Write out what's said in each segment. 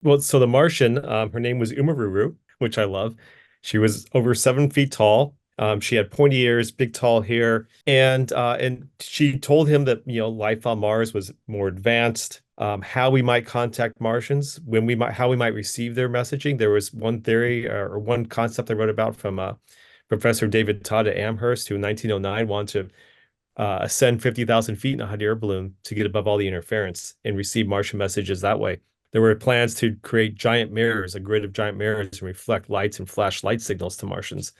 Well, so the Martian, her name was Umaruru, which I love. She was over 7 feet tall. She had pointy ears, big tall hair, and she told him that life on Mars was more advanced. How we might contact Martians, how we might receive their messaging. There was one theory or one concept I wrote about from Professor David Todd at Amherst, who in 1909 wanted to ascend 50,000 feet in a hot air balloon to get above all the interference and receive Martian messages that way. There were plans to create giant mirrors, a grid of giant mirrors, and reflect lights and flash light signals to Martians.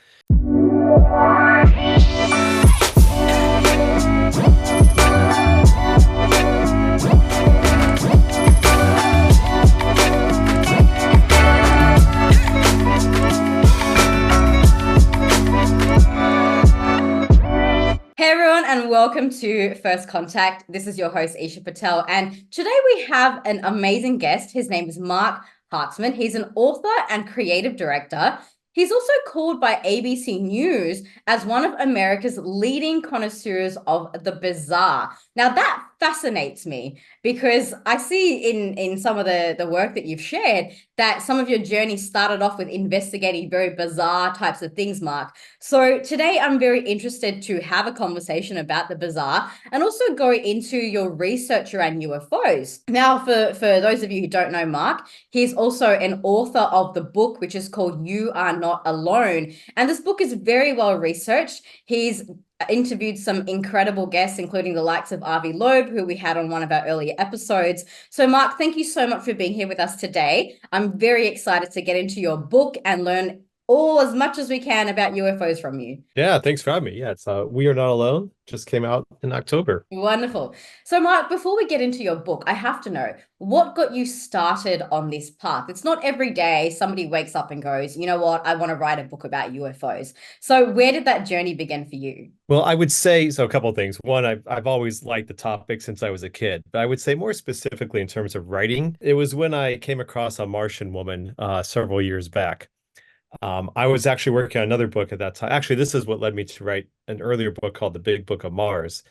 Hey everyone, and welcome to First Contact. This is your host, Eesha Patel, and today we have an amazing guest. His name is Marc Hartzman. He's an author and creative director. He's also called by ABC News as one of America's leading connoisseurs of the bizarre. Now, that fascinates me because I see in some of the work that you've shared that some of your journey started off with investigating very bizarre types of things, Marc. So today I'm very interested to have a conversation about the bizarre and also go into your research around UFOs. Now, for those of you who don't know Marc, he's also an author of the book, which is called You Are Not Alone. And this book is very well researched. He's interviewed some incredible guests, including the likes of Avi Loeb, who we had on one of our earlier episodes. So, Marc, thank you so much for being here with us today. I'm very excited to get into your book and learn all as much as we can about UFOs from you. Yeah, thanks for having me. Yeah, it's We Are Not Alone. Just came out in October. Wonderful. So, Marc, before we get into your book, I have to know what got you started on this path. It's not every day somebody wakes up and goes, you know what, I want to write a book about UFOs. So, where did that journey begin for you? Well, I would say so a couple of things. One, I've always liked the topic since I was a kid, but I would say more specifically in terms of writing, it was when I came across a Martian woman several years back. I was actually working on another book at that time. Actually, this is what led me to write an earlier book called The Big Book of Mars.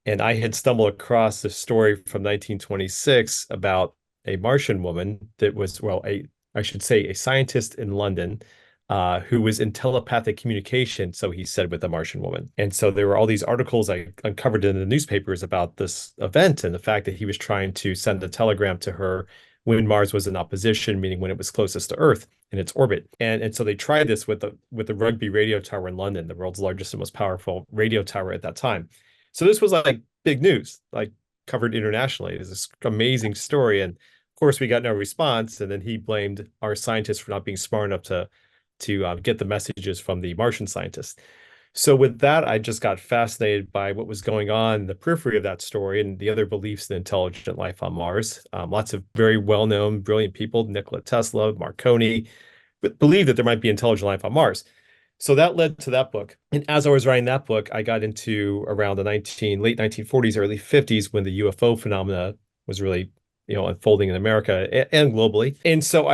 And I had stumbled across a story from 1926 about a Martian woman that was, well, I should say, a scientist in London who was in telepathic communication, so he said, with a Martian woman. And so there were all these articles I uncovered in the newspapers about this event and the fact that he was trying to send a telegram to her when Mars was in opposition, meaning when it was closest to Earth in its orbit. And so they tried this with the Rugby radio tower in London, the world's largest and most powerful radio tower at that time. So this was like big news, like covered internationally. It's this amazing story. And of course, we got no response. And then he blamed our scientists for not being smart enough to get the messages from the Martian scientists. So with that, I just got fascinated by what was going on in the periphery of that story and the other beliefs in intelligent life on Mars. Lots of very well-known, brilliant people, Nikola Tesla, Marconi, believed that there might be intelligent life on Mars. So that led to that book. And as I was writing that book, I got into around the late 1940s, early 50s, when the UFO phenomena was really unfolding in America and globally. And so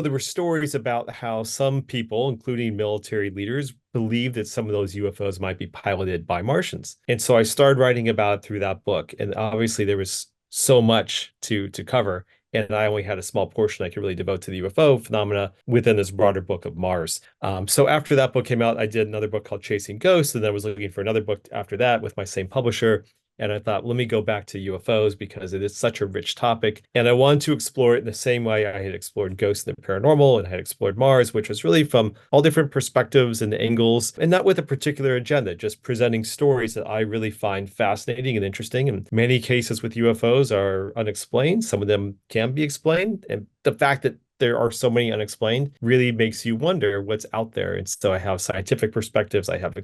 there were stories about how some people, including military leaders, believed that some of those UFOs might be piloted by Martians. And so I started writing about it through that book. And obviously there was so much to cover. And I only had a small portion I could really devote to the UFO phenomena within this broader book of Mars. So after that book came out, I did another book called Chasing Ghosts, and then I was looking for another book after that with my same publisher. And I thought, let me go back to UFOs because it is such a rich topic. And I wanted to explore it in the same way I had explored ghosts and the paranormal and I had explored Mars, which was really from all different perspectives and angles, and not with a particular agenda, just presenting stories that I really find fascinating and interesting. And many cases with UFOs are unexplained. Some of them can be explained. And the fact that there are so many unexplained really makes you wonder what's out there. And so I have scientific perspectives, I have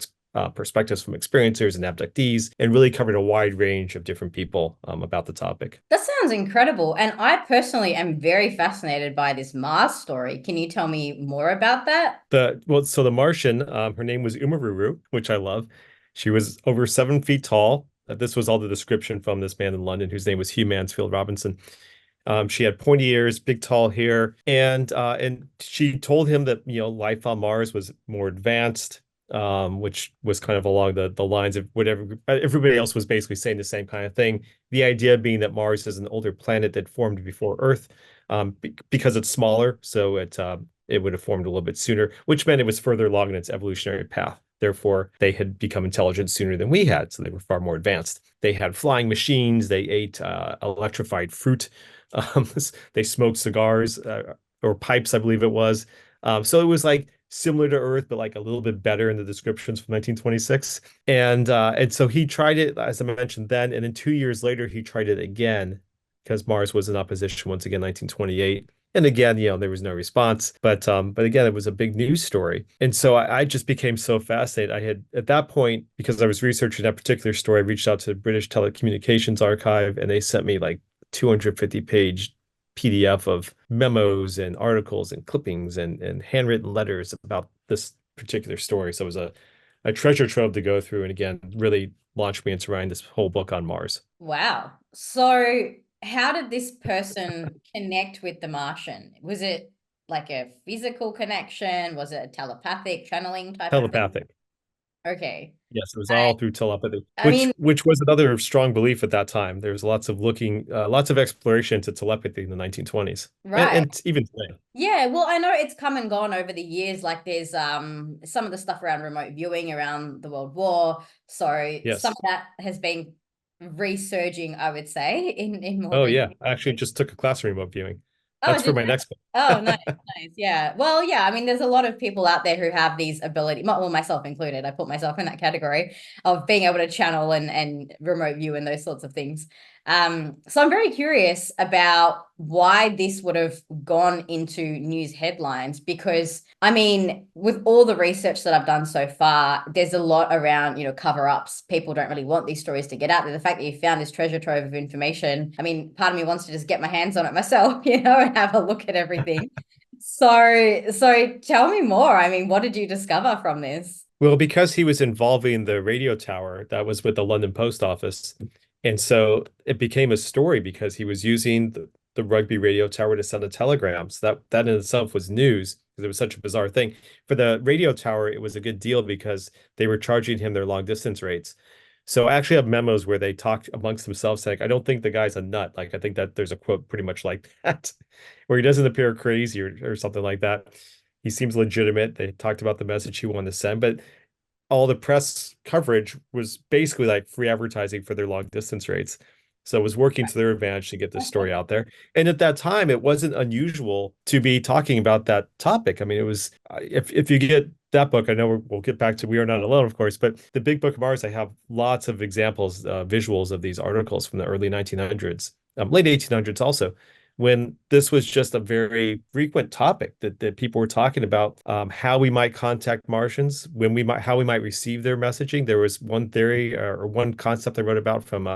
perspectives from experiencers and abductees, and really covered a wide range of different people about the topic. That sounds incredible. And I personally am very fascinated by this Mars story. Can you tell me more about that? So the Martian, her name was Umaruru, which I love. She was over 7 feet tall. This was all the description from this man in London whose name was Hugh Mansfield Robinson. She had pointy ears, big tall hair, and she told him that life on Mars was more advanced. which was kind of along the lines of whatever everybody else was basically saying the same kind of thing. The idea being that Mars is an older planet that formed before Earth, because it's smaller, so it would have formed a little bit sooner, which meant it was further along in its evolutionary path. Therefore, they had become intelligent sooner than we had, so they were far more advanced. They had flying machines. They ate electrified fruit. Um, they smoked cigars, or pipes, I believe it was. So it was like similar to Earth, but like a little bit better in the descriptions from 1926. And so he tried it, as I mentioned then, and then 2 years later he tried it again because Mars was in opposition once again, 1928. And again, there was no response. But again, it was a big news story. And so I just became so fascinated. I had at that point, because I was researching that particular story, I reached out to the British Telecommunications Archive, and they sent me like 250-page PDF of memos and articles and clippings and handwritten letters about this particular story. So it was a treasure trove to go through, and again, really launched me into writing this whole book on Mars. Wow. So how did this person connect with the Martian? Was it like a physical connection? Was it a telepathic channeling type of thing? Telepathic. Okay. Yes, it was all through telepathy, I which mean, which was another strong belief at that time. There was lots of exploration into telepathy in the 1920s, and, right. and even today. Yeah, well, I know it's come and gone over the years. Like there's some of the stuff around remote viewing around the World War. So some Yes. of that has been resurging, I would say, in more Oh recent. yeah, I actually just took a class in remote viewing. Oh, That's for did my you? next Oh, nice, book. nice. Yeah. Well, yeah, I mean, there's a lot of people out there who have these ability, well, myself included. I put myself in that category of being able to channel and remote view and those sorts of things. So I'm very curious about why this would have gone into news headlines because I mean, with all the research that I've done so far, there's a lot around, cover-ups. People don't really want these stories to get out there. The fact that you found this treasure trove of information, I mean, part of me wants to just get my hands on it myself, and have a look at everything. So tell me more. I mean, what did you discover from this? Well, because he was involving the radio tower that was with the London Post Office. And so it became a story because he was using the Rugby radio tower to send a telegram. So that in itself was news because it was such a bizarre thing. For the radio tower, it was a good deal because they were charging him their long distance rates. So I actually have memos where they talked amongst themselves saying, I don't think the guy's a nut. Like I think that there's a quote pretty much like that, where he doesn't appear crazy or something like that. He seems legitimate. They talked about the message he wanted to send, but all the press coverage was basically like free advertising for their long distance rates. So it was working to their advantage to get this story out there. And at that time, it wasn't unusual to be talking about that topic. I mean, it was if you get that book, I know we'll get back to We Are Not Alone, of course, but the Big Book of Mars, I have lots of examples, visuals of these articles from the early 1900s, late 1800s also, when this was just a very frequent topic that people were talking about, how we might contact Martians, how we might receive their messaging. There was one theory or one concept I wrote about from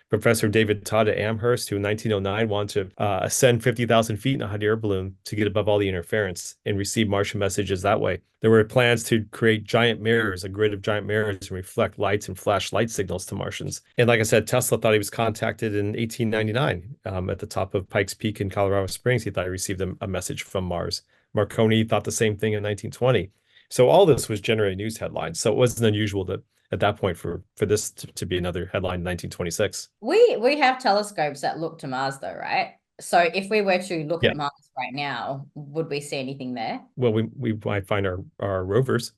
Professor David Todd at Amherst, who in 1909 wanted to ascend 50,000 feet in a hot air balloon to get above all the interference and receive Martian messages that way. There were plans to create giant mirrors, a grid of giant mirrors, and reflect lights and flash light signals to Martians. And like I said, Tesla thought he was contacted in 1899 at the top of Pikes Peak in Colorado Springs. He thought he received a message from Mars. Marconi thought the same thing in 1920. So all this was generating news headlines. So it wasn't unusual that at that point for this to be another headline in 1926. We have telescopes that look to Mars though, right? So if we were to look Yeah. at Mars right now, would we see anything there? Well, we might find our rovers.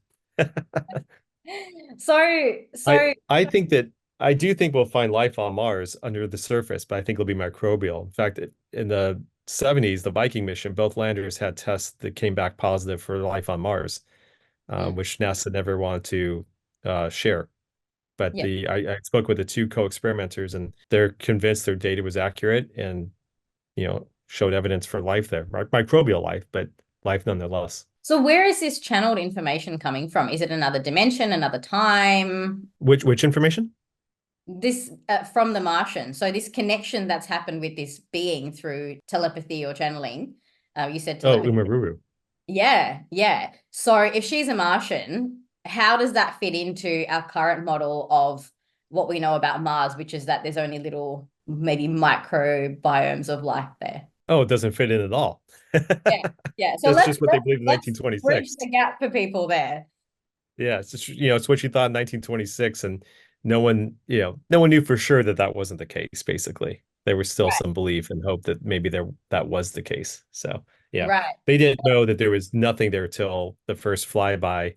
So I so I think that I do think we'll find life on Mars under the surface, but I think it'll be microbial. In fact, in the 70s, the Viking mission, both landers had tests that came back positive for life on Mars, mm, which NASA never wanted to share. But yeah. I spoke with the two co-experimenters, and they're convinced their data was accurate and showed evidence for life there, microbial life, but life nonetheless. So where is this channeled information coming from? Is it another dimension, another time? Which information? This from the Martian. So this connection that's happened with this being through telepathy or channeling. You said Oh, telepathy. Umaruru. Yeah, yeah. So if she's a Martian, how does that fit into our current model of what we know about Mars, which is that there's only little, maybe microbiomes of life there? Oh, it doesn't fit in at all. Yeah, yeah. So That's let's just what they let's believed in let's bridge 1926. the gap for people there. Yeah, it's just, it's what you thought in 1926, and no one knew for sure that that wasn't the case. Basically, there was still Right. some belief and hope that maybe that was the case. So yeah, Right. they didn't know that there was nothing there till the first flyby,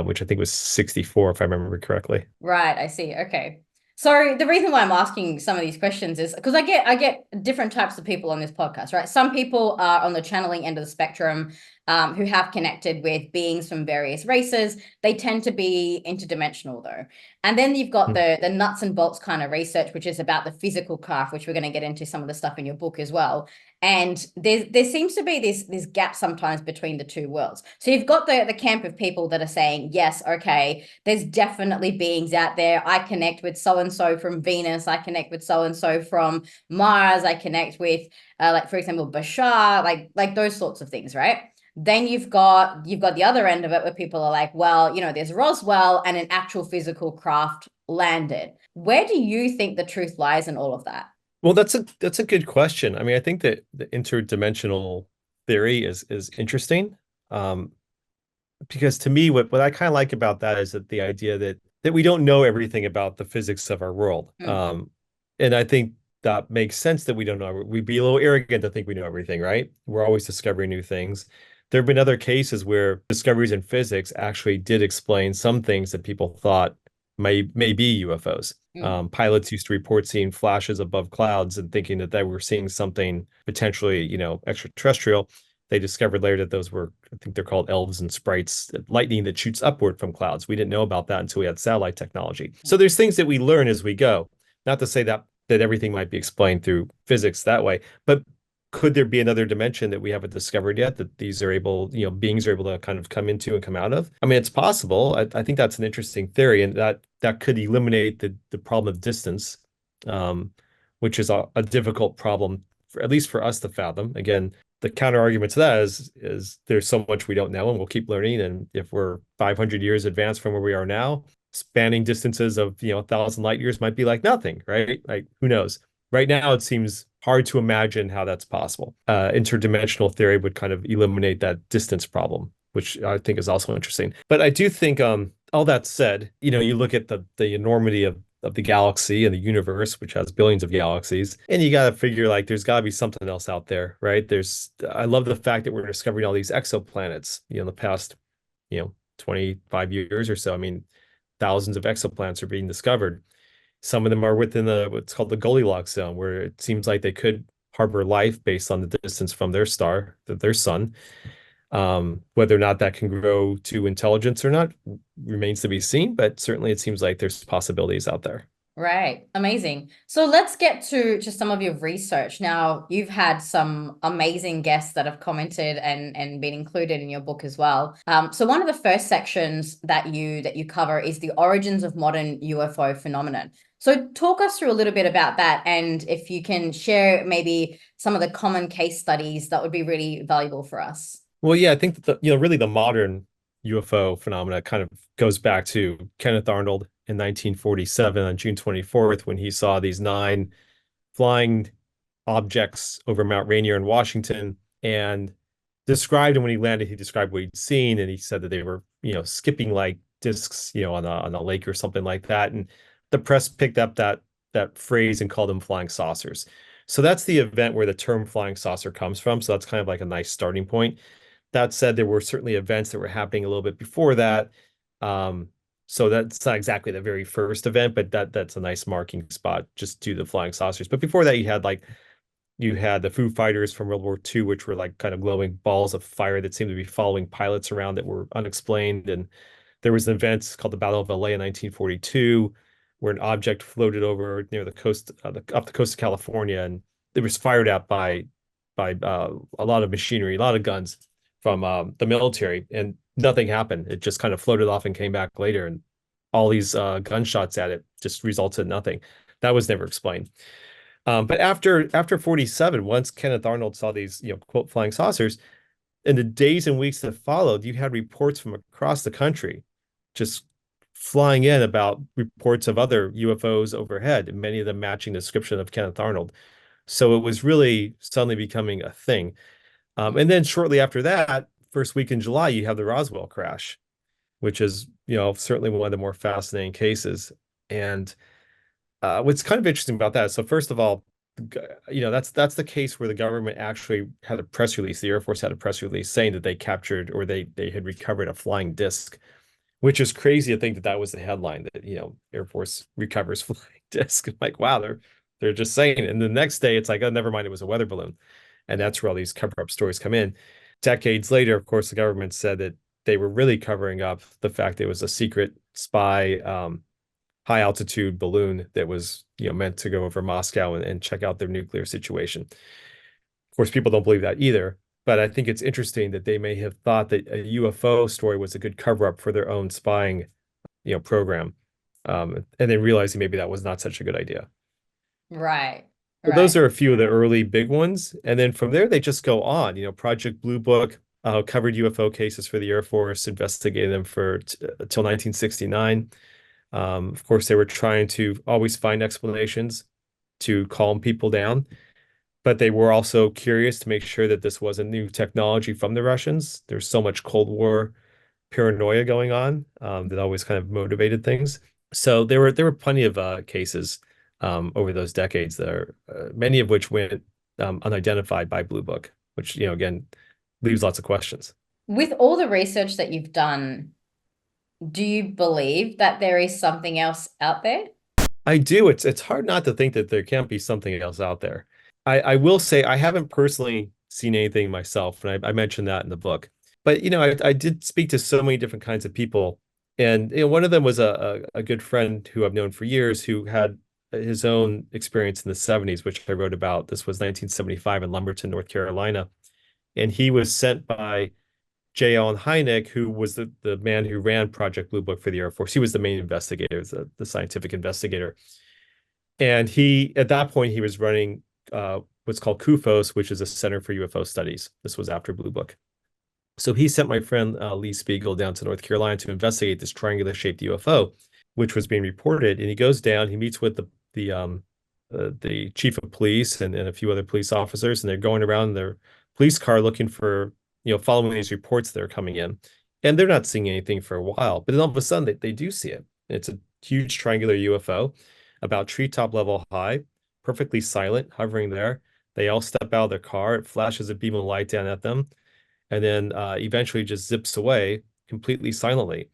which I think was 64, if I remember correctly. Right, I see. Okay. So the reason why I'm asking some of these questions is because I get different types of people on this podcast, right? Some people are on the channeling end of the spectrum, who have connected with beings from various races. They tend to be interdimensional though. And then you've got Hmm. the nuts and bolts kind of research, which is about the physical craft, which we're going to get into some of the stuff in your book as well. And there seems to be this gap sometimes between the two worlds. So you've got the camp of people that are saying, yes, okay, there's definitely beings out there. I connect with so and so from Venus. I connect with so and so from Mars. I connect with, like for example, Bashar, like those sorts of things, right? Then you've got the other end of it where people are like, well, there's Roswell and an actual physical craft landed. Where do you think the truth lies in all of that? Well, that's a good question. I mean, I think that the interdimensional theory is interesting. Um, because to me, what I kind of like about that is that the idea that we don't know everything about the physics of our world. Mm, And I think that makes sense that we don't know. We'd be a little arrogant to think we know everything, right? We're always discovering new things. There have been other cases where discoveries in physics actually did explain some things that people thought may be UFOs. mm. Pilots used to report seeing flashes above clouds and thinking that they were seeing something potentially, extraterrestrial. They discovered later that those were, I think they're called elves and sprites, lightning that shoots upward from clouds. We didn't know about that until we had satellite technology. So there's things that we learn as we go. Not to say that everything might be explained through physics that way, but could there be another dimension that we haven't discovered yet that these are able, beings are able to kind of come into and come out of? I mean, it's possible. I think that's an interesting theory, and that could eliminate the problem of distance, um, which is a difficult problem, at least for us to fathom. Again, the counter argument to that is there's so much we don't know, and we'll keep learning. And if we're 500 years advanced from where we are now, spanning distances of 1,000 light years might be like nothing, right? Like who knows? Right now, it seems hard to imagine how that's possible. Interdimensional theory would kind of eliminate that distance problem, which I think is also interesting. But I do think, all that said, you look at the enormity of the galaxy and the universe, which has billions of galaxies, and you got to figure like there's got to be something else out there, right? I love the fact that we're discovering all these exoplanets, in the past, 25 years or so. I mean, thousands of exoplanets are being discovered. Some of them are within what's called the Goldilocks zone, where it seems like they could harbor life based on the distance from their star, their sun. Whether or not that can grow to intelligence or not remains to be seen, but certainly it seems like there's possibilities out there. Right. Amazing. So let's get to just some of your research. Now, you've had some amazing guests that have commented and been included in your book as well. So one of the first sections that you cover is the origins of modern UFO phenomenon. So talk us through a little bit about that, and if you can share maybe some of the common case studies, that would be really valuable for us. Well, yeah, I think that really the modern UFO phenomena kind of goes back to Kenneth Arnold in 1947 on June 24th when he saw these nine flying objects over Mount Rainier in Washington, and described, and when he landed, he described what he'd seen, and he said that they were, skipping like discs, on a lake or something like that. And the press picked up that phrase and called them flying saucers. So that's the event where the term flying saucer comes from. So that's kind of like a nice starting point. That said, there were certainly events that were happening a little bit before that. Um, so that's not exactly the very first event, but that's a nice marking spot just to the flying saucers. But before that, you had the Foo Fighters from World War II, which were like kind of glowing balls of fire that seemed to be following pilots around that were unexplained. And there was an event called the Battle of LA in 1942, where an object floated over near the coast, up the coast of California, and it was fired at by a lot of machinery, a lot of guns from the military, and nothing happened. It just kind of floated off and came back later, and all these gunshots at it just resulted in nothing. That was never explained. But after 47, once Kenneth Arnold saw these, quote, flying saucers, in the days and weeks that followed, you had reports from across the country just flying in about reports of other UFOs overhead, and many of them matching the description of Kenneth Arnold. So it was really suddenly becoming a thing. And then shortly after that, first week in July, you have the Roswell crash. which is, certainly one of the more fascinating cases. And what's kind of interesting about that, so first of all, that's the case where the government actually had a press release. The Air Force had a press release saying that they captured, or they had recovered, a flying disc, which is crazy to think that that was the headline, that Air Force recovers flying disc. Like, wow, they're just saying it. And the next day it's like, oh, never mind, it was a weather balloon. And that's where all these cover-up stories come in. Decades later, of course, the government said that they were really covering up the fact that it was a secret spy high altitude balloon that was meant to go over Moscow and check out their nuclear situation. Of course, people don't believe that either, but I think it's interesting that they may have thought that a UFO story was a good cover up for their own spying program, and then realizing maybe that was not such a good idea. Right. So those Right. are a few of the early big ones, and then from there they just go on. Project Blue Book covered UFO cases for the Air Force, investigated them for till 1969. Of course, they were trying to always find explanations to calm people down, but they were also curious to make sure that this wasn't new technology from the Russians. There's so much Cold War paranoia going on, that always kind of motivated things. So there were plenty of cases over those decades that are many of which went unidentified by Blue Book, which again leaves lots of questions. With all the research that you've done, do you believe that there is something else out there? I do. It's hard not to think that there can't be something else out there. I will say I haven't personally seen anything myself, and I mentioned that in the book. But I did speak to so many different kinds of people, and one of them was a good friend who I've known for years, who had his own experience in the 70s, which I wrote about. This was 1975 in Lumberton, North Carolina, and he was sent by J. Allen Hynek, who was the man who ran Project Blue Book for the Air Force. He was the main investigator, the scientific investigator. And at that point, he was running what's called CUFOS, which is a Center for UFO Studies. This was after Blue Book. So he sent my friend Lee Spiegel down to North Carolina to investigate this triangular-shaped UFO, which was being reported. And he goes down, he meets with the chief of police and a few other police officers, and they're going around in their police car looking for, following these reports that are coming in. And they're not seeing anything for a while, but then all of a sudden they do see it. It's a huge triangular UFO, about treetop level high, perfectly silent, hovering there. They all step out of their car. It flashes a beam of light down at them, and then eventually just zips away completely silently.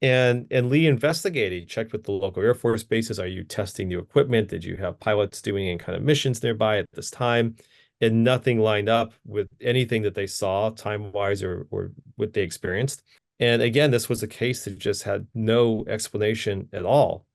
And Lee investigated, checked with the local Air Force bases. Are you testing new equipment? Did you have pilots doing any kind of missions nearby at this time? And nothing lined up with anything that they saw time-wise or what they experienced. And again, this was a case that just had no explanation at all,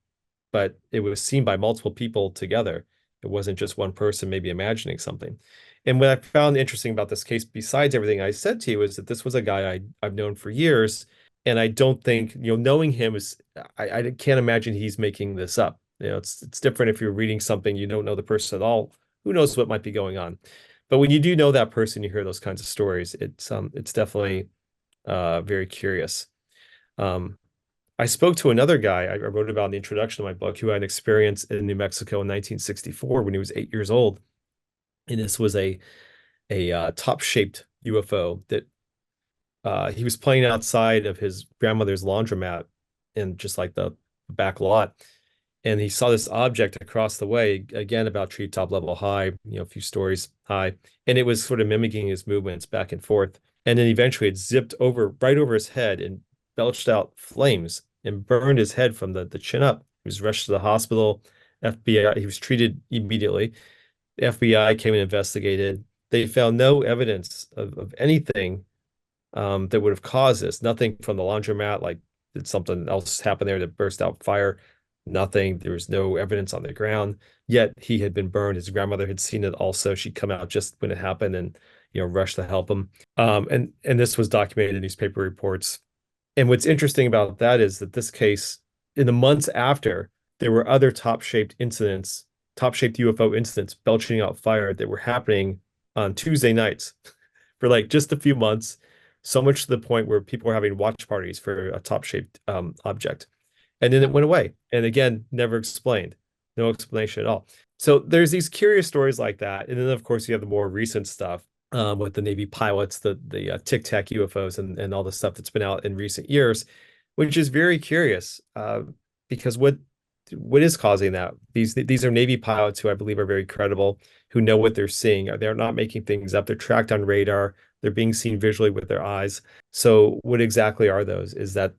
but it was seen by multiple people together. It wasn't just one person maybe imagining something. And what I found interesting about this case, besides everything I said to you, is that this was a guy I've known for years. And I don't think, knowing him is, I can't imagine he's making this up. It's different if you're reading something, you don't know the person at all. Who knows what might be going on? But when you do know that person, you hear those kinds of stories. It's definitely very curious. I spoke to another guy I wrote about in the introduction of my book, who had an experience in New Mexico in 1964 when he was 8 years old. And this was a top-shaped UFO that he was playing outside of his grandmother's laundromat in just like the back lot. And he saw this object across the way, again, about treetop level high, a few stories high. And it was sort of mimicking his movements back and forth. And then eventually it zipped right over his head and belched out flames and burned his head from the chin up. He was rushed to the hospital. FBI, he was treated immediately. The FBI came and investigated. They found no evidence of anything that would have caused this. Nothing from the laundromat, like did something else happen there that burst out fire? Nothing. There was no evidence on the ground. Yet he had been burned. His grandmother had seen it also. She'd come out just when it happened and rushed to help him. And this was documented in newspaper reports. And what's interesting about that is that this case, in the months after, there were other top-shaped UFO incidents belching out fire that were happening on Tuesday nights for like just a few months, so much to the point where people were having watch parties for a top-shaped object. And then it went away. And again, never explained. No explanation at all. So there's these curious stories like that. And then, of course, you have the more recent stuff with the Navy pilots, the Tic Tac UFOs and all the stuff that's been out in recent years. which is very curious, because what is causing that? These are Navy pilots who I believe are very credible, who know what they're seeing. They're not making things up. They're tracked on radar. They're being seen visually with their eyes. So what exactly are those? Is that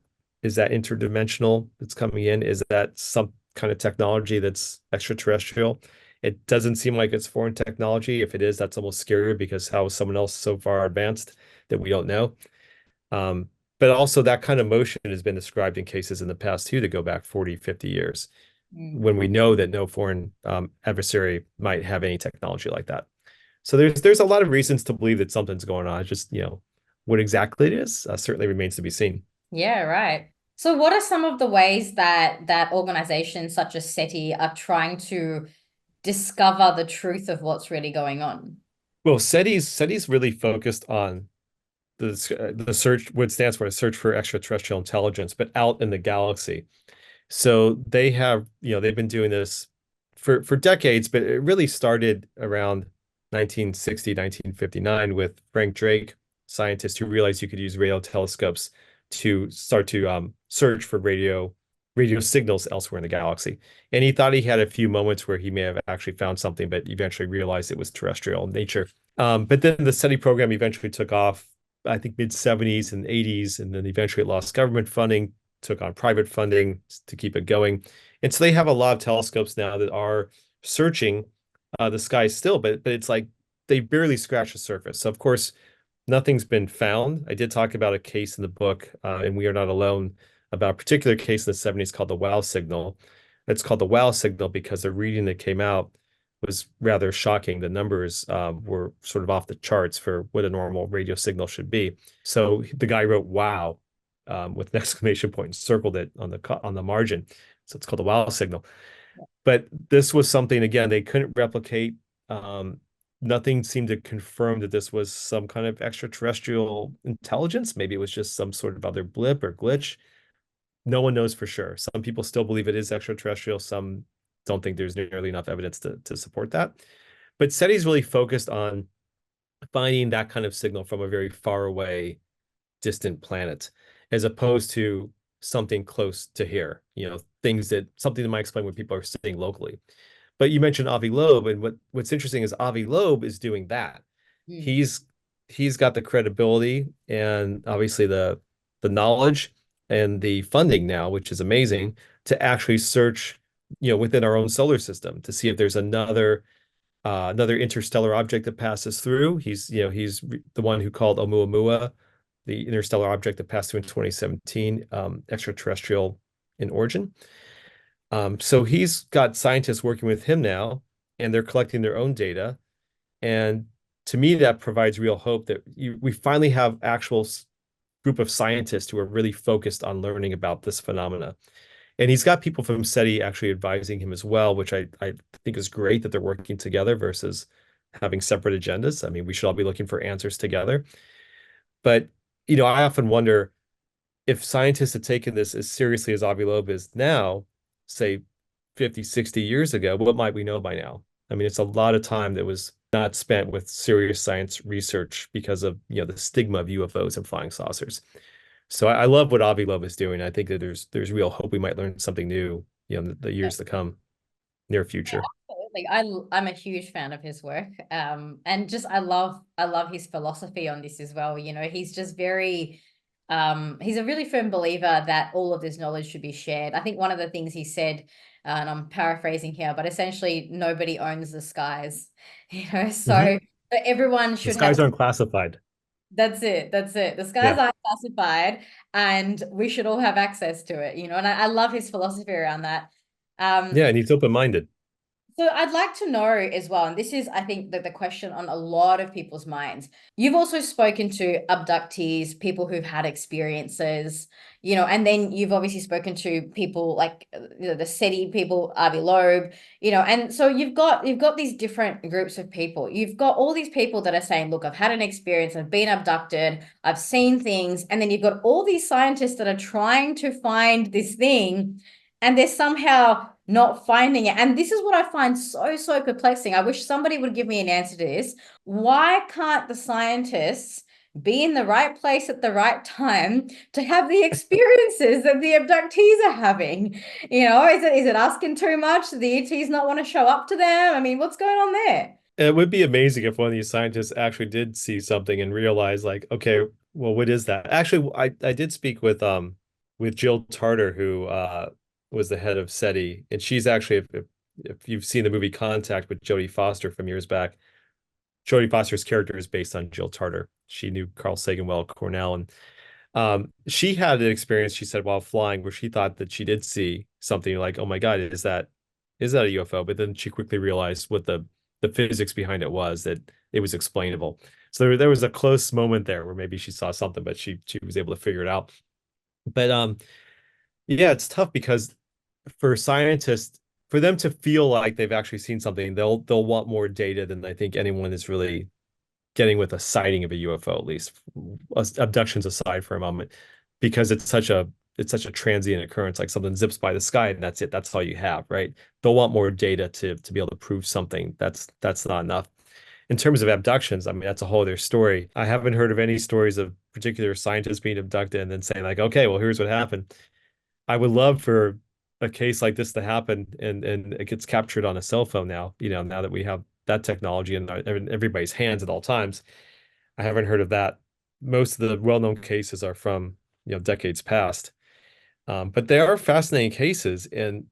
interdimensional that's coming in? Is that some kind of technology that's extraterrestrial? It doesn't seem like it's foreign technology. If it is, that's almost scarier because how is someone else so far advanced that we don't know? Um, but also that kind of motion has been described in cases in the past too, to go back 40, 50 years, Mm. when we know that no foreign adversary might have any technology like that. So there's a lot of reasons to believe that something's going on. It's just, what exactly it is certainly remains to be seen. Yeah, right. So what are some of the ways that organizations such as SETI are trying to discover the truth of what's really going on? Well, SETI's really focused on the search, what stands for a search for extraterrestrial intelligence, but out in the galaxy. So they've been doing this for decades, but it really started around 1960, 1959 with Frank Drake, scientist who realized you could use radio telescopes to start to search for radio signals elsewhere in the galaxy. And he thought he had a few moments where he may have actually found something, but eventually realized it was terrestrial in nature. But then the SETI program eventually took off, I think mid 70s and 80s, and then eventually it lost government funding, took on private funding to keep it going. And so they have a lot of telescopes now that are searching the sky still, but it's like they barely scratch the surface. So of course, nothing's been found. I did talk about a case in the book, and We Are Not Alone, about a particular case in the 70s called the wow signal. It's called the wow signal because the reading that came out was rather shocking. The numbers were sort of off the charts for what a normal radio signal should be. So the guy wrote "wow" with an exclamation point and circled it on the margin. So it's called the wow signal. But this was something, again, they couldn't replicate. Um, Nothing seemed to confirm that this was some kind of extraterrestrial intelligence. Maybe it was just some sort of other blip or glitch. No one knows for sure. Some people still believe it is extraterrestrial. Some don't think there's nearly enough evidence to support that. But SETI's really focused on finding that kind of signal from a very far away, distant planet, as opposed to something close to here, something that might explain what people are seeing locally. But you mentioned Avi Loeb, and what's interesting is Avi Loeb is doing that. Mm. He's got the credibility and obviously the knowledge and the funding now, which is amazing, to actually search, within our own solar system to see if there's another interstellar object that passes through. He's the one who called Oumuamua, the interstellar object that passed through in 2017, extraterrestrial in origin. So he's got scientists working with him now, and they're collecting their own data. And to me, that provides real hope that we finally have actual group of scientists who are really focused on learning about this phenomena. And he's got people from SETI actually advising him as well, which I think is great that they're working together versus having separate agendas. I mean, we should all be looking for answers together. But, I often wonder if scientists had taken this as seriously as Avi Loeb is now, say 50, 60 years ago, what might we know by now? I mean, it's a lot of time that was not spent with serious science research because of, the stigma of UFOs and flying saucers. So I love what Avi Loeb is doing. I think that there's real hope we might learn something new, in the years to come, near future. Absolutely. I'm a huge fan of his work. And just I love his philosophy on this as well. He's just very he's a really firm believer that all of this knowledge should be shared. I think one of the things he said, and I'm paraphrasing here, but essentially nobody owns the skies, Mhm. so everyone The should skies have. aren't classified. That's it. That's it. The skies Yeah. aren't classified, and we should all have access to it. And I love his philosophy around that. Um, Yeah, and he's open-minded. so I'd like to know as well, and this is, I think, the question on a lot of people's minds. You've also spoken to abductees, people who've had experiences, and then you've obviously spoken to people like the SETI people, Avi Loeb, and so you've got these different groups of people. You've got all these people that are saying, look, I've had an experience, I've been abducted, I've seen things, and then you've got all these scientists that are trying to find this thing, and they're somehow not finding it. And this is what I find so perplexing. I wish somebody would give me an answer to this. Why can't the scientists be in the right place at the right time to have the experiences that the abductees are having? Is it asking too much? Do the ETs not want to show up to them? I mean, what's going on there? It would be amazing if one of these scientists actually did see something and realize like, okay, well, what is that? Actually, I did speak with Jill Tarter, who was the head of SETI, and she's actually if you've seen the movie Contact with Jodie Foster from years back, Jodie Foster's character is based on Jill Tarter. She knew Carl Sagan well at Cornell, and she had an experience, she said, while flying, where she thought that she did see something like, oh my God, is that a UFO? But then she quickly realized what the physics behind it was, that it was explainable. So there was a close moment there where maybe she saw something, but she was able to figure it out. But yeah, it's tough because for scientists, for them to feel like they've actually seen something, they'll want more data than I think anyone is really getting with a sighting of a UFO, at least abductions aside for a moment, because it's such a transient occurrence, like something zips by the sky and that's it. That's all you have, right? They'll want more data to be able to prove something. That's not enough. In terms of abductions, I mean, that's a whole other story. I haven't heard of any stories of particular scientists being abducted and then saying like, okay, well, here's what happened. I would love for a case like this to happen and it gets captured on a cell phone now, now that we have that technology in everybody's hands at all times. I haven't heard of that. Most of the well-known cases are from, decades past. But they are fascinating cases, and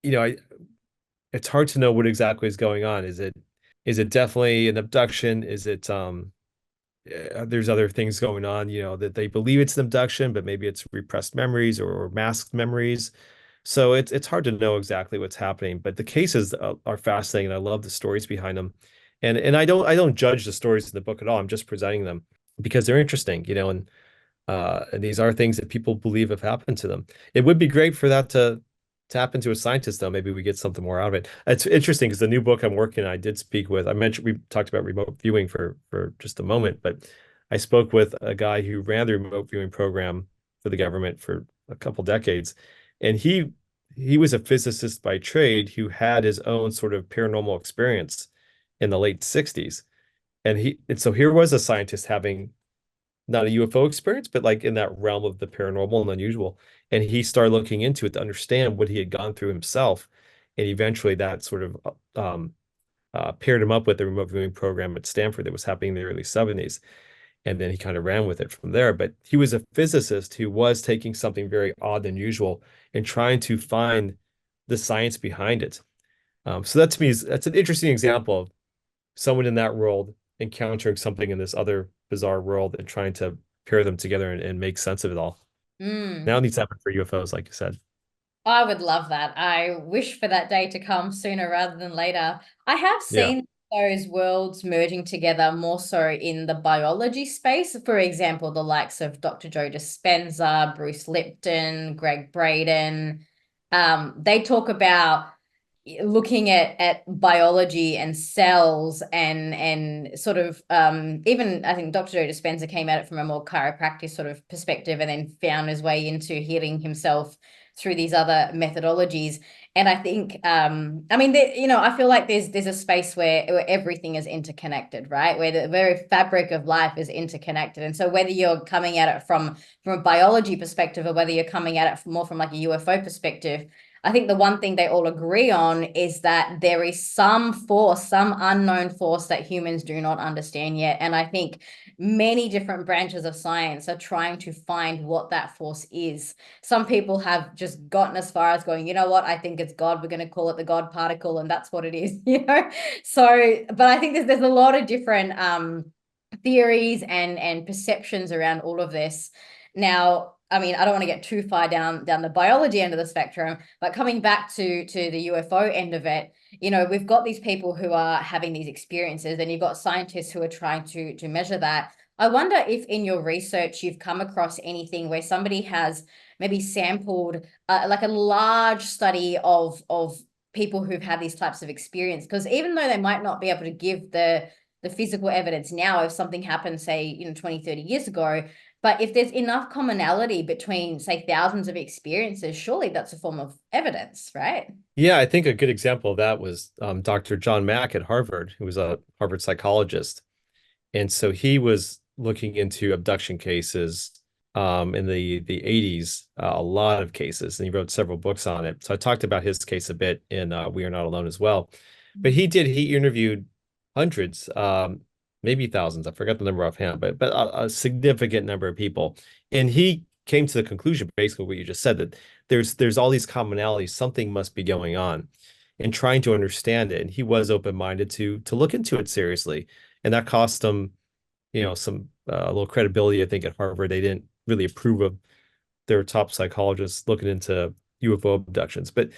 it's hard to know what exactly is going on. Is it definitely an abduction? Is it there's other things going on, that they believe it's an abduction, but maybe it's repressed memories or masked memories. So it's hard to know exactly what's happening, but the cases are fascinating, and I love the stories behind them. And I don't judge the stories in the book at all. I'm just presenting them because they're interesting, and these are things that people believe have happened to them. It would be great for that to happen to a scientist, though. Maybe we get something more out of it. It's interesting because the new book I'm working on, I did speak with. I mentioned we talked about remote viewing for just a moment, but I spoke with a guy who ran the remote viewing program for the government for a couple decades, and he was a physicist by trade who had his own sort of paranormal experience in the late 60s. And so here was a scientist having not a UFO experience, but like in that realm of the paranormal and unusual. And he started looking into it to understand what he had gone through himself. And eventually that sort of paired him up with the remote viewing program at Stanford that was happening in the early 70s. And then he kind of ran with it from there. But he was a physicist who was taking something very odd and unusual and trying to find the science behind it. So that to me that's an interesting example of someone in that world encountering something in this other bizarre world and trying to pair them together and make sense of it all. Now it Mm. needs to happen for UFOs, like you said. I would love that. I wish for that day to come sooner rather than later. I have Yeah. seen those worlds merging together more so in the biology space. For example, the likes of Dr. Joe Dispenza, Bruce Lipton, Greg Braden. They talk about looking at biology and cells and sort of even I think Dr. Joe Dispenza came at it from a more chiropractic sort of perspective and then found his way into healing himself through these other methodologies. And I think I mean I feel like there's a space where everything is interconnected, right? Where the very fabric of life is interconnected. And so whether you're coming at it from a biology perspective or whether you're coming at it more from like a UFO perspective, I think the one thing they all agree on is that there is some force, some unknown force that humans do not understand yet. And I think many different branches of science are trying to find what that force is. Some people have just gotten as far as going, you know what, I think it's God. We're going to call it the God particle, and that's what it is, So, but I think there's a lot of different theories and perceptions around all of this. Now, I mean, I don't want to get too far down the biology end of the spectrum, but coming back to the UFO end of it, we've got these people who are having these experiences, and you've got scientists who are trying to measure that. I wonder if in your research you've come across anything where somebody has maybe sampled like a large study of people who've had these types of experience, because even though they might not be able to give the physical evidence now if something happened, say, 20, 30 years ago, but if there's enough commonality between, say, thousands of experiences, surely that's a form of evidence, right? Yeah, I think a good example of that was Dr. John Mack at Harvard, who was a Harvard psychologist. And so he was looking into abduction cases in the 80s, a lot of cases, and he wrote several books on it. So I talked about his case a bit in We Are Not Alone as well. But he interviewed hundreds, maybe thousands, I forgot the number offhand, but a significant number of people. And he came to the conclusion, basically what you just said, that there's all these commonalities, something must be going on, and trying to understand it. And he was open-minded to look into it seriously. And that cost him, some a little credibility. I think at Harvard, they didn't really approve of their top psychologists looking into UFO abductions. But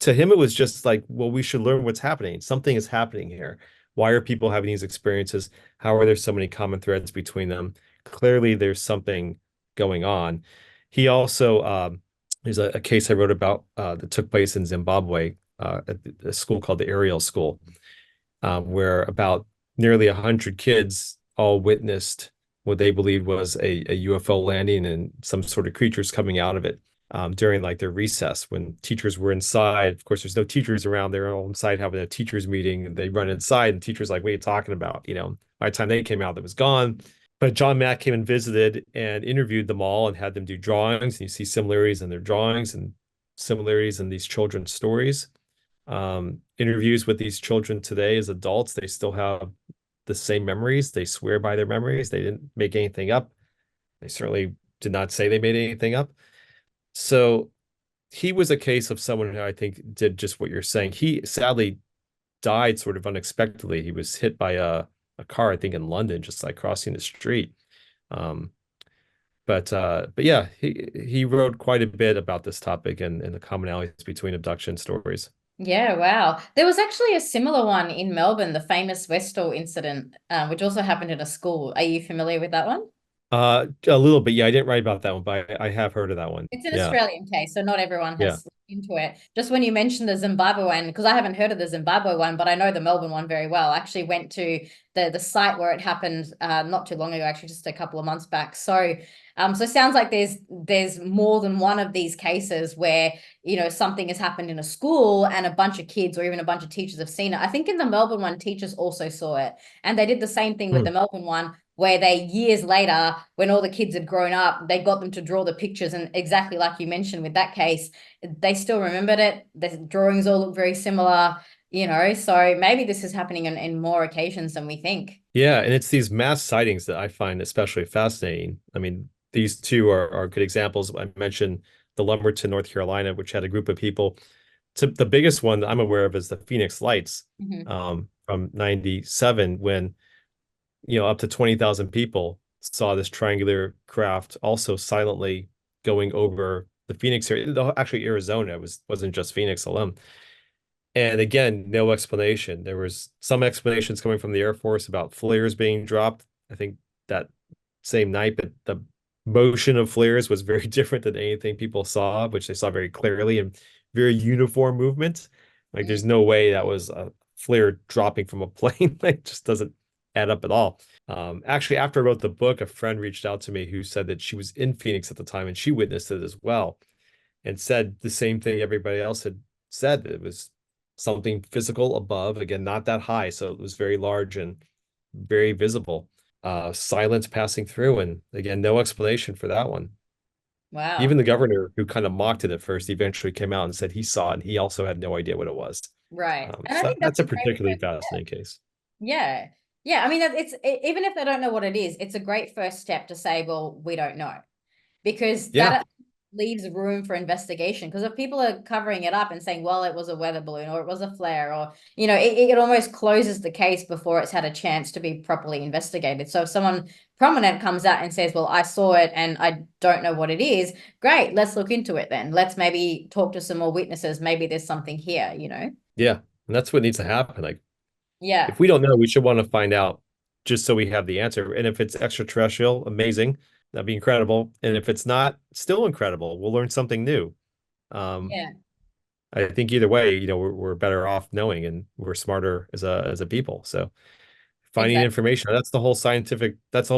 to him, it was just like, well, we should learn what's happening. Something is happening here. Why are people having these experiences? How are there so many common threads between them? Clearly, there's something going on. He also, there's a case I wrote about that took place in Zimbabwe at a school called the Ariel School, where about nearly 100 kids all witnessed what they believed was a UFO landing and some sort of creatures coming out of it during like their recess when teachers were inside. Of course, there's no teachers around. They're all inside having a teachers meeting, and they run inside, and the teacher's like, "What are you talking about?" By the time they came out, it was gone. But John Mack came and visited and interviewed them all and had them do drawings. And you see similarities in their drawings and similarities in these children's stories. Interviews with these children today as adults, they still have the same memories. They swear by their memories. They didn't make anything up. They certainly did not say they made anything up. So he was a case of someone who I think did just what you're saying. He sadly died sort of unexpectedly. He was hit by a car, I think in London, just like crossing the street. Um, but yeah, he wrote quite a bit about this topic and the commonalities between abduction stories. Yeah, wow. There was actually a similar one in Melbourne, the famous Westall incident, which also happened in a school. Are you familiar with that one? A little bit. Yeah, I didn't write about that one, but I have heard of that one. It's an Yeah, Australian case, so not everyone yeah. has looked into it. Just when you mentioned the Zimbabwe one, because I haven't heard of the Zimbabwe one, but I know the Melbourne one very well. I actually went to the site where it happened not too long ago, actually just a couple of months back. So it sounds like there's more than one of these cases where something has happened in a school and a bunch of kids or even a bunch of teachers have seen it. I think in the Melbourne one, teachers also saw it, and they did the same thing with Hmm. the Melbourne one, where they years later, when all the kids had grown up, they got them to draw the pictures. And exactly like you mentioned with that case, they still remembered it. The drawings all look very similar. So maybe this is happening in more occasions than we think. Yeah, and it's these mass sightings that I find especially fascinating. I mean, these two are good examples. I mentioned the Lumberton, North Carolina, which had a group of people. The biggest one that I'm aware of is the Phoenix Lights Mhm. from 97, when up to 20,000 people saw this triangular craft also silently going over the Phoenix area. Actually, Arizona wasn't just Phoenix alone. And again, no explanation. There was some explanations coming from the Air Force about flares being dropped, I think that same night, but the motion of flares was very different than anything people saw, which they saw very clearly, and very uniform movement. Like there's no way that was a flare dropping from a plane. It just doesn't add up at all. Actually, after I wrote the book, a friend reached out to me who said that she was in Phoenix at the time and she witnessed it as well, and said the same thing everybody else had said. It was something physical above, again, not that high, so it was very large and very visible. Silence passing through, and again, no explanation for that one. Wow. Even the governor, who kind of mocked it at first, eventually came out and said he saw it and he also had no idea what it was. Right. And I So think that's that's a a great particularly first fascinating step. case. Yeah. Yeah. I mean, even if they don't know what it is, it's a great first step to say, well, we don't know. Because Yeah, that leaves room for investigation. Because if people are covering it up and saying, well, it was a weather balloon or it was a flare, or, it almost closes the case before it's had a chance to be properly investigated. So if someone prominent comes out and says, well, I saw it and I don't know what it is, great, let's look into it then. Let's maybe talk to some more witnesses. Maybe there's something here. yeah. And that's what needs to happen. Like, Yeah. if we don't know, we should want to find out just so we have the answer. And if it's extraterrestrial, amazing. That'd be incredible. And if it's not, still incredible. We'll learn something new. Um, Yeah. I think either way, we're better off knowing, and we're smarter as a people. So finding Exactly. information, that's the whole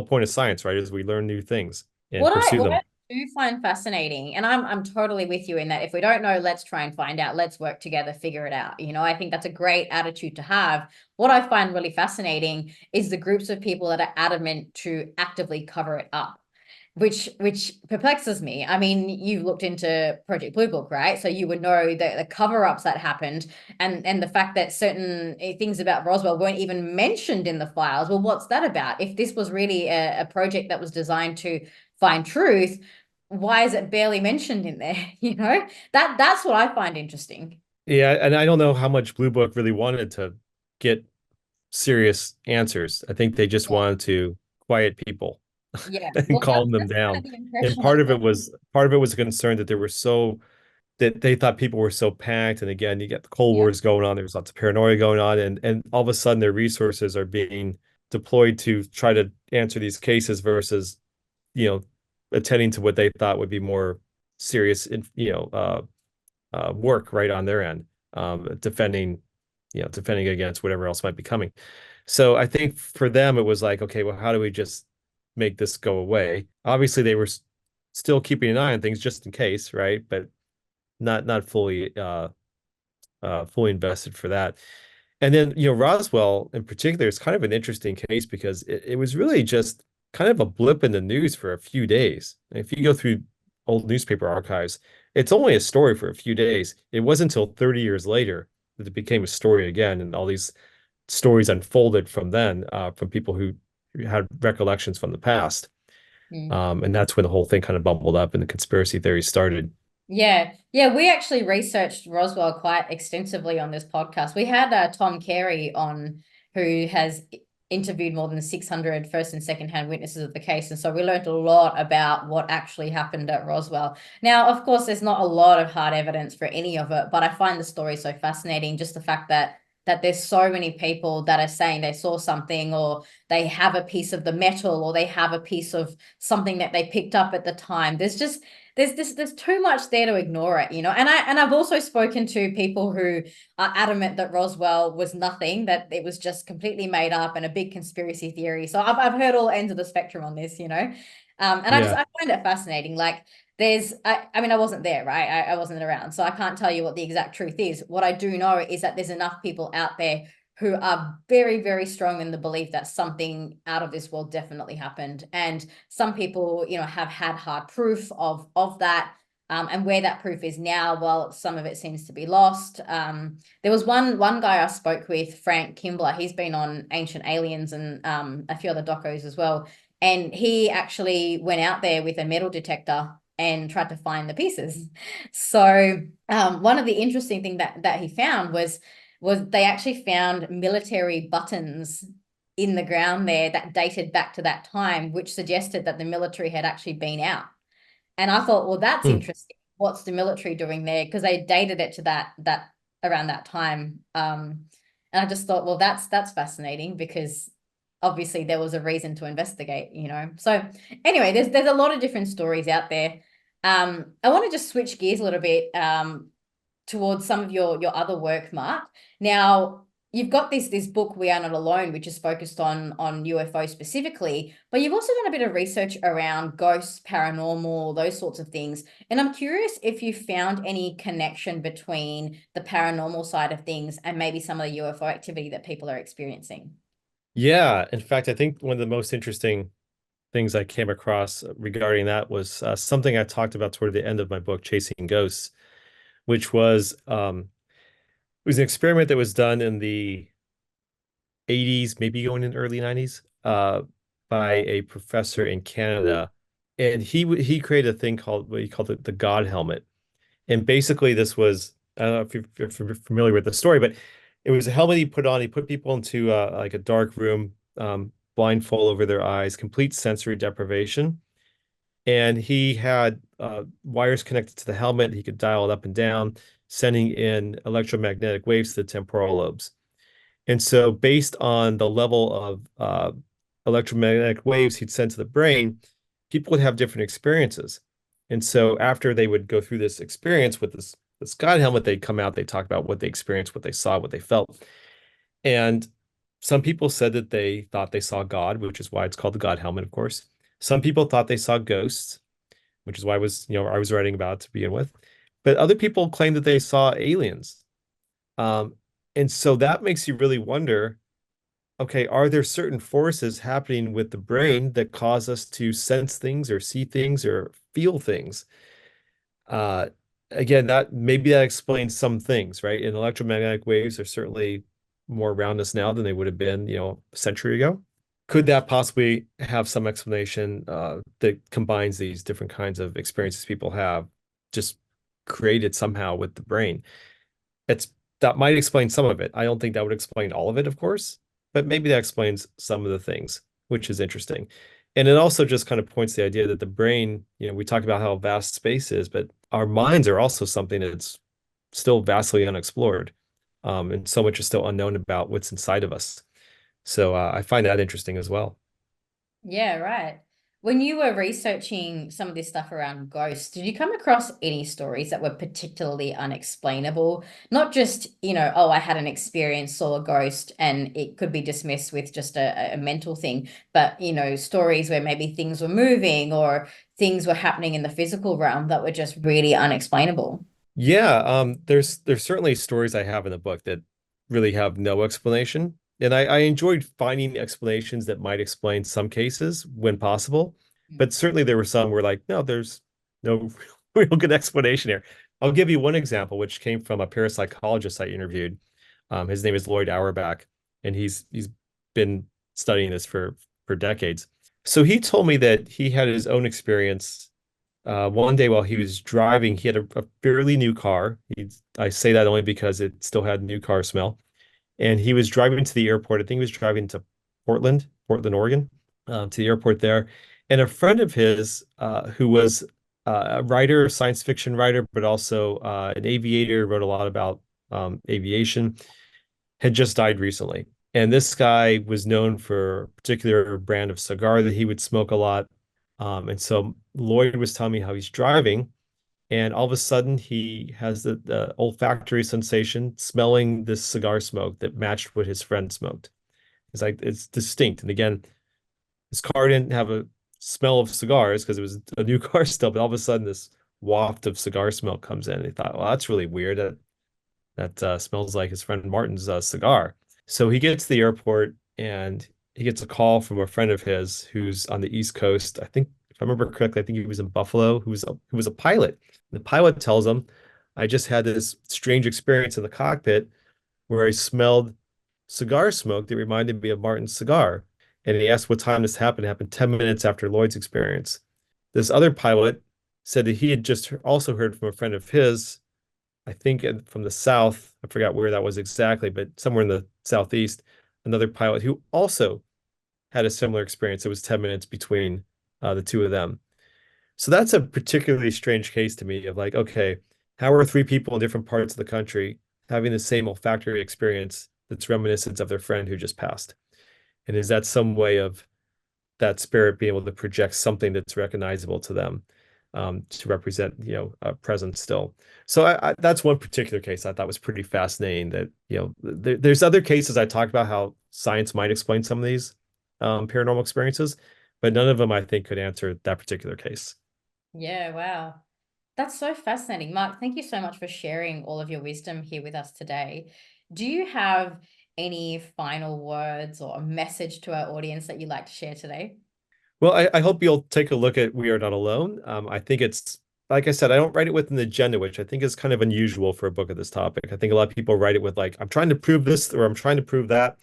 point of science, right? Is we learn new things and What I pursue what I them. do find fascinating, and I'm totally with you in that if we don't know, let's try and find out. Let's work together, figure it out. I think that's a great attitude to have. What I find really fascinating is the groups of people that are adamant to actively cover it up, which perplexes me. I mean, you've looked into Project Blue Book, right? So you would know the cover-ups that happened, and the fact that certain things about Roswell weren't even mentioned in the files. Well, what's that about? If this was really a project that was designed to find truth, why is it barely mentioned in there? That's what I find interesting. Yeah, and I don't know how much Blue Book really wanted to get serious answers. I think they just Yeah, wanted to quiet people yeah. and Well, that's calm them that's kind of down. the And impression I got. part of it was a concern that that they thought people were so panicked. And again, you get the Cold Yeah. Wars going on. There's lots of paranoia going on, and all of a sudden their resources are being deployed to try to answer these cases versus, you know, attending to what they thought would be more serious, work right on their end, defending against whatever else might be coming. So I think for them, it was like, okay, well, how do we just make this go away? Obviously, they were still keeping an eye on things just in case, right? But not fully invested for that. And then, Roswell in particular is kind of an interesting case because it was really just kind of a blip in the news for a few days. If you go through old newspaper archives, it's only a story for a few days. It wasn't until 30 years later that it became a story again, and all these stories unfolded from then, from people who had recollections from the past. Mm. And that's when the whole thing kind of bubbled up and the conspiracy theories started. Yeah, yeah, we actually researched Roswell quite extensively on this podcast. We had Tom Carey on, who has interviewed more than 600 first and second-hand witnesses of the case. And so we learned a lot about what actually happened at Roswell. Now, of course, there's not a lot of hard evidence for any of it, but I find the story so fascinating, just the fact that there's so many people that are saying they saw something, or they have a piece of the metal, or they have a piece of something that they picked up at the time. There's too much there to ignore it, and I've also spoken to people who are adamant that Roswell was nothing, that it was just completely made up and a big conspiracy theory. So I've heard all ends of the spectrum on this. And Yeah. I find it fascinating. Like, I mean, I wasn't there, right? I wasn't around, so I can't tell you what the exact truth is. What I do know is that there's enough people out there who are very, very strong in the belief that something out of this world definitely happened. And some people, have had hard proof of that. And where that proof is now, well, some of it seems to be lost. There was one guy I spoke with, Frank Kimbler. He's been on Ancient Aliens and a few other docos as well. And he actually went out there with a metal detector and tried to find the pieces. So one of the interesting things that he found was they actually found military buttons in the ground there that dated back to that time, which suggested that the military had actually been out. And I thought, well, that's Hmm. interesting. What's the military doing there? Because they dated it to that around that time. And I just thought, well, that's fascinating, because obviously there was a reason to investigate. So anyway, there's a lot of different stories out there. I want to just switch gears a little bit, towards some of your other work, Mark. Now, you've got this book, We Are Not Alone, which is focused on UFO specifically, but you've also done a bit of research around ghosts, paranormal, those sorts of things. And I'm curious if you found any connection between the paranormal side of things and maybe some of the UFO activity that people are experiencing. Yeah. In fact, I think one of the most interesting things I came across regarding that was something I talked about toward the end of my book, Chasing Ghosts, which was an experiment that was done in the 80s, maybe going in early 90s, by a professor in Canada. And he created a thing called what he called the God helmet. And basically this was, I don't know if you're familiar with the story, but it was a helmet he put on. He put people into like a dark room, blindfold over their eyes, complete sensory deprivation. And he had wires connected to the helmet. He could dial it up and down, sending in electromagnetic waves to the temporal lobes. And so, based on the level of electromagnetic waves he'd send to the brain, people would have different experiences. And so, after they would go through this experience with this God helmet, they'd come out, they'd talk about what they experienced, what they saw, what they felt. And some people said that they thought they saw God, which is why it's called the God helmet, of course. Some people thought they saw ghosts. which is why I was writing about it to begin with. But other people claim that they saw aliens. Um, and so that makes you really wonder, okay, are there certain forces happening with the brain that cause us to sense things or see things or feel things? Uh, Again, that maybe that explains some things, right? And electromagnetic waves are certainly more around us now than they would have been, a century ago. Could that possibly have some explanation that combines these different kinds of experiences people have, just created somehow with the brain? It's That might explain some of it. I don't think that would explain all of it, of course, but maybe that explains some of the things, which is interesting. And it also just kind of points the idea that the brain, we talk about how vast space is, but our minds are also something that's still vastly unexplored. And so much is still unknown about what's inside of us. So I find that interesting as well. Yeah, right. When you were researching some of this stuff around ghosts, did you come across any stories that were particularly unexplainable? Not just, oh, I had an experience, saw a ghost, and it could be dismissed with just a mental thing, but, stories where maybe things were moving or things were happening in the physical realm that were just really unexplainable. Yeah, there's certainly stories I have in the book that really have no explanation. And I enjoyed finding explanations that might explain some cases when possible. But certainly there were some where like, no, there's no real good explanation here. I'll give you one example, which came from a parapsychologist I interviewed. His name is Lloyd Auerbach, and he's been studying this for decades. So he told me that he had his own experience one day while he was driving. He had a fairly new car. I say that only because it still had new car smell. And he was driving to the airport. I think he was driving to Portland, Oregon, to the airport there. And a friend of his, who was a writer, a science fiction writer, but also an aviator, wrote a lot about aviation, had just died recently. And this guy was known for a particular brand of cigar that he would smoke a lot. And so Lloyd was telling me how he's driving, and all of a sudden he has the olfactory sensation, smelling this cigar smoke that matched what his friend smoked. It's like it's distinct. And again, his car didn't have a smell of cigars because it was a new car still, but all of a sudden this waft of cigar smell comes in. And he thought, well, that's really weird. That smells like his friend Martin's cigar. So he gets to the airport and he gets a call from a friend of his who's on the East Coast. I think, if I remember correctly, I think he was in Buffalo, who was a pilot. The pilot tells him, I just had this strange experience in the cockpit where I smelled cigar smoke that reminded me of Martin's cigar. And he asked what time this happened. It happened 10 minutes after Lloyd's experience. This other pilot said that he had just also heard from a friend of his, I think from the South. I forgot where that was exactly, but somewhere in the Southeast, another pilot who also had a similar experience. It was 10 minutes between the two of them. So that's a particularly strange case to me of like, okay, how are three people in different parts of the country having the same olfactory experience that's reminiscent of their friend who just passed? And is that some way of that spirit being able to project something that's recognizable to them, to represent, a presence still? So that's one particular case I thought was pretty fascinating. That there's other cases I talked about how science might explain some of these paranormal experiences, but none of them I think could answer that particular case. Yeah, wow. That's so fascinating. Mark, thank you so much for sharing all of your wisdom here with us today. Do you have any final words or a message to our audience that you'd like to share today? Well, I hope you'll take a look at We Are Not Alone. I think it's, like I said, I don't write it with an agenda, which I think is kind of unusual for a book of this topic. I think a lot of people write it with like, I'm trying to prove this or I'm trying to prove that.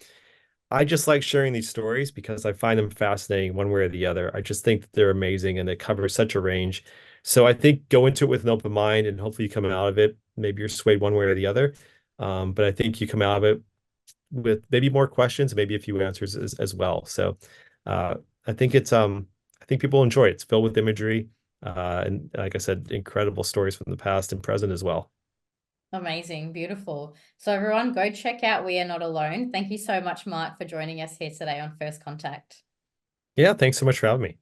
I just like sharing these stories because I find them fascinating one way or the other. I just think that they're amazing and they cover such a range. So I think go into it with an open mind and hopefully you come out of it. Maybe you're swayed one way or the other. But I think you come out of it with maybe more questions, maybe a few answers as well. So uh, I think I think people enjoy it. It's filled with imagery, and like I said, incredible stories from the past and present as well. Amazing, beautiful. So, everyone, go check out We Are Not Alone. Thank you so much, Mark, for joining us here today on First Contact. Yeah, thanks so much for having me.